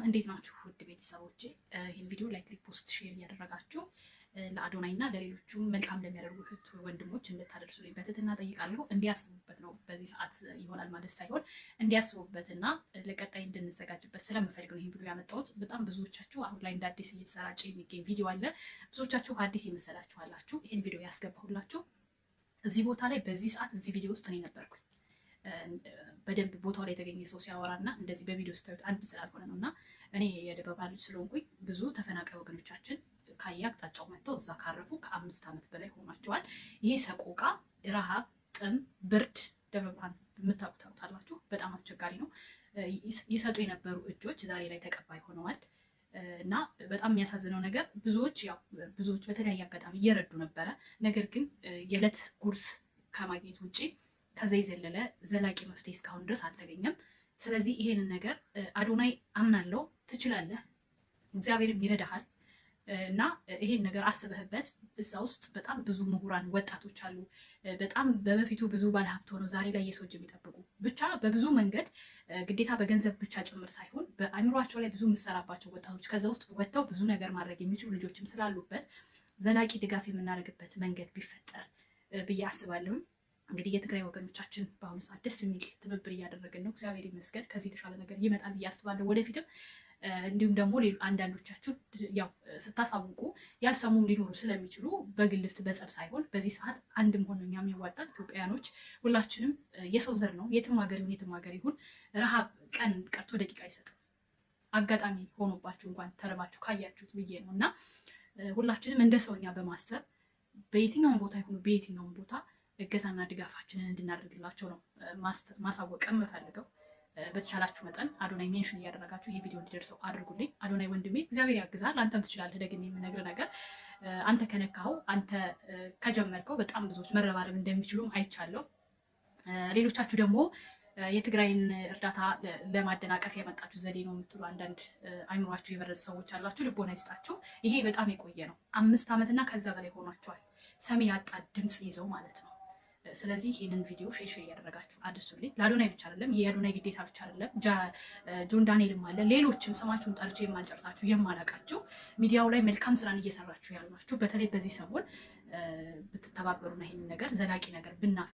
ሰላም እንዴት ናችሁ ውድ ቤተሰቦቼ? ይህን ቪዲዮ ላይክ፣ ሪፖስት፣ ሼር እያደረጋችሁ ለአዶናይ እና ለሌሎቹም መልካም ለሚያደርጉ እህት ወንድሞች እንድታደርሱልኝ በትህትና ጠይቃለሁ። እንዲያስቡበት ነው፣ በዚህ ሰዓት ይሆናል ማለት ሳይሆን እንዲያስቡበትና ለቀጣይ እንድንዘጋጅበት ስለምፈልግ ነው ይህን ቪዲዮ ያመጣሁት። በጣም ብዙዎቻችሁ አሁን ላይ እንደ አዲስ እየተሰራጨ የሚገኝ ቪዲዮ አለ። ብዙዎቻችሁ አዲስ የመሰላችኋላችሁ። ይህን ቪዲዮ ያስገባሁላችሁ እዚህ ቦታ ላይ በዚህ ሰዓት እዚህ ቪዲዮ ውስጥ እኔ ነበርኩኝ። በደንብ ቦታው ላይ የተገኘ ሰው ሲያወራና እንደዚህ በቪዲዮ ስታዩት አንድ ስላልሆነ ነው። እና እኔ የደበባ ልጅ ስለሆንኩኝ ብዙ ተፈናቃይ ወገኖቻችን ከየአቅጣጫው መጥተው እዛ ካረፉ ከ5 ዓመት በላይ ሆኗቸዋል። ይሄ ሰቆቃ፣ ረሃብ፣ ጥም፣ ብርድ ደብረ ብርሃን የምታውቁታላችሁ በጣም አስቸጋሪ ነው። ይሰጡ የነበሩ እጆች ዛሬ ላይ ተቀባይ ሆነዋል። እና በጣም የሚያሳዝነው ነገር ብዙዎች በተለያየ አጋጣሚ እየረዱ ነበረ። ነገር ግን የዕለት ጉርስ ከማግኘት ውጭ ከዛ የዘለለ ዘላቂ መፍትሄ እስካሁን ድረስ አልተገኘም። ስለዚህ ይሄንን ነገር አዶናይ አምናለሁ፣ ትችላለህ፣ እግዚአብሔርም ይረዳሃል እና ይሄን ነገር አስበህበት። እዛ ውስጥ በጣም ብዙ ምሁራን ወጣቶች አሉ። በጣም በበፊቱ ብዙ ባለሀብት ሆነው ዛሬ ላይ የሰው እጅ የሚጠብቁ ብቻ በብዙ መንገድ ግዴታ በገንዘብ ብቻ ጭምር ሳይሆን በአእምሯቸው ላይ ብዙ የምሰራባቸው ወጣቶች ከዛ ውስጥ ወጥተው ብዙ ነገር ማድረግ የሚችሉ ልጆችም ስላሉበት ዘላቂ ድጋፍ የምናደርግበት መንገድ ቢፈጠር ብዬ አስባለሁ። እንግዲህ የትግራይ ወገኖቻችን በአሁኑ ሰዓት ደስ የሚል ትብብር እያደረግን ነው። እግዚአብሔር ይመስገን። ከዚህ የተሻለ ነገር ይመጣል ብዬ አስባለሁ ወደፊትም። እንዲሁም ደግሞ አንዳንዶቻችሁ ያው ስታሳውቁ ያልሰሙም ሊኖሩ ስለሚችሉ በግልፍት በጸብ ሳይሆን በዚህ ሰዓት አንድም ሆነ እኛ የሚዋጣት ኢትዮጵያውያኖች ሁላችንም የሰው ዘር ነው። የትም ሀገር ይሁን ረሃብ ቀን ቀርቶ ደቂቃ አይሰጥም። አጋጣሚ ሆኖባችሁ እንኳን ተርባችሁ ካያችሁት ብዬ ነው። እና ሁላችንም እንደ ሰውኛ በማሰብ በየትኛውም ቦታ ይሁኑ በየትኛውም ቦታ እገዛና ድጋፋችንን እንድናደርግላቸው ነው ማሳወቅ የምፈልገው። በተቻላችሁ መጠን አዶናይ ሜንሽን እያደረጋችሁ ይህ ቪዲዮ እንዲደርሰው አድርጉልኝ። አዶናይ ወንድሜ እግዚአብሔር ያግዛል፣ አንተም ትችላለህ። ደግሜ የምነግርህ ነገር አንተ ከነካኸው፣ አንተ ከጀመርከው በጣም ብዙዎች መረባረብ እንደሚችሉም አይቻለሁ። ሌሎቻችሁ ደግሞ የትግራይን እርዳታ ለማደናቀፍ የመጣችሁ ዘዴ ነው የምትሉ አንዳንድ አይምሯችሁ የበረዘ ሰዎች አላችሁ። ልቦና ይስጣችሁ። ይሄ በጣም የቆየ ነው። 5 ዓመትና ከዛ በላይ ሆኗቸዋል ሰሚ ያጣ ድምፅ ይዘው ማለት ነው። ስለዚህ ይህንን ቪዲዮ ሼር እያደረጋችሁ አድርሱልኝ። ለአዶናይ ብቻ አይደለም፣ ይሄ የአዶናይ ግዴታ ብቻ አይደለም። ጆን ዳንኤልም አለ፣ ሌሎችም ስማችሁን ጠርቼ የማልጨርሳችሁ የማላቃችሁ ሚዲያው ላይ መልካም ስራን እየሰራችሁ ያሏችሁ በተለይ በዚህ ሰሞን ብትተባበሩና ይህንን ነገር ዘላቂ ነገር